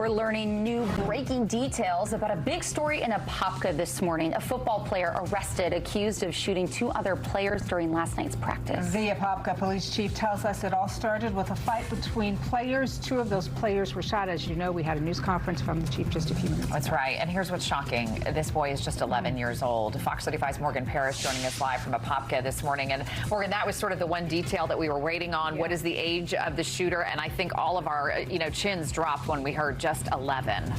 We're learning new breaking details about a big story in Apopka this morning. A football player arrested, accused of shooting two other players during last night's practice. The Apopka police chief tells us it all started with a fight between players. Two of those players were shot. As you know, we had a news conference from the chief just a few minutes ago. That's right. And here's what's shocking. This boy is just 11 years old. Fox 35's Morgan Parrish joining us live from Apopka this morning. And Morgan, that was sort of the one detail that we were waiting on. Yeah. What is the age of the shooter? And I think all of our, chins dropped when we heard just 11.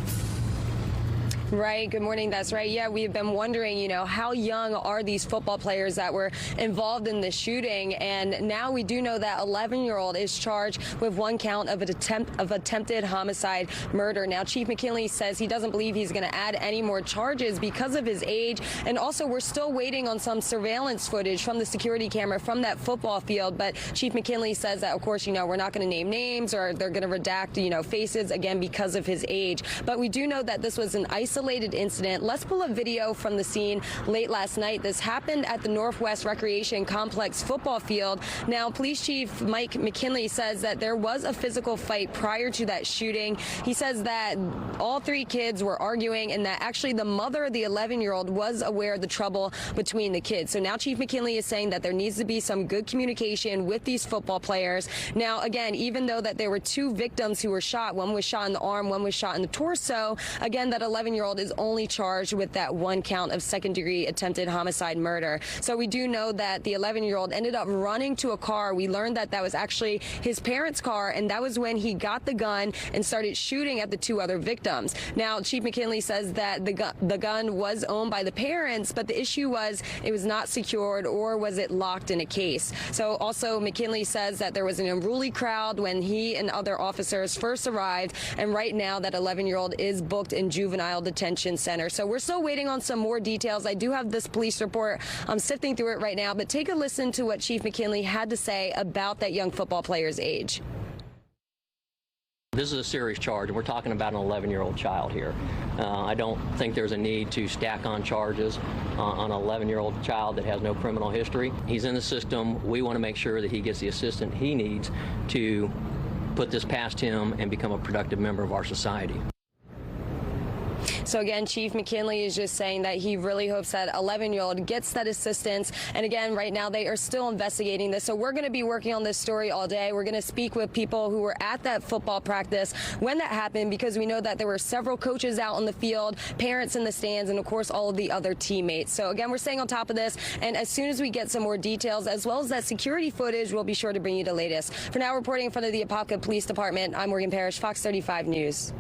Right. Good morning. That's right. Yeah, we've been wondering, how young are these football players that were involved in the shooting? And now we do know that 11-year-old is charged with one count of attempted homicide murder. Now, Chief McKinley says he doesn't believe he's going to add any more charges because of his age. And also, we're still waiting on some surveillance footage from the security camera from that football field. But Chief McKinley says that, of course, we're not going to name names or they're going to redact, faces, again, because of his age. But we do know that this was an isolated incident. Let's pull a video from the scene late last night. This happened at the Northwest Recreation Complex football field. Now, Police Chief Mike McKinley says that there was a physical fight prior to that shooting. He says that all three kids were arguing and that actually the mother of the 11-year-old was aware of the trouble between the kids. So now Chief McKinley is saying that there needs to be some good communication with these football players. Now, again, even though that there were two victims who were shot, one was shot in the arm, one was shot in the torso, again, that 11-year-old is only charged with that one count of second-degree attempted homicide murder. So we do know that the 11-year-old ended up running to a car. We learned that that was actually his parents' car, and that was when he got the gun and started shooting at the two other victims. Now, Chief McKinley says that the gun was owned by the parents, but the issue was it was not secured or was it locked in a case. So also McKinley says that there was an unruly crowd when he and other officers first arrived, and right now that 11-year-old is booked in juvenile detention center. So we're still waiting on some more details. I do have this police report. I'm sifting through it right now, but take a listen to what Chief McKinley had to say about that young football player's age. This is a serious charge, and we're talking about an 11-year-old child here. I don't think there's a need to stack on charges on an 11-year-old child that has no criminal history. He's in the system. We want to make sure that he gets the assistance he needs to put this past him and become a productive member of our society. So again, Chief McKinley is just saying that he really hopes that 11-year-old gets that assistance. And again, right now they are still investigating this. So we're going to be working on this story all day. We're going to speak with people who were at that football practice when that happened, because we know that there were several coaches out on the field, parents in the stands, and of course all of the other teammates. So again, we're staying on top of this. And as soon as we get some more details, as well as that security footage, we'll be sure to bring you the latest. For now, reporting in front of the Apopka Police Department, I'm Morgan Parrish, Fox 35 News.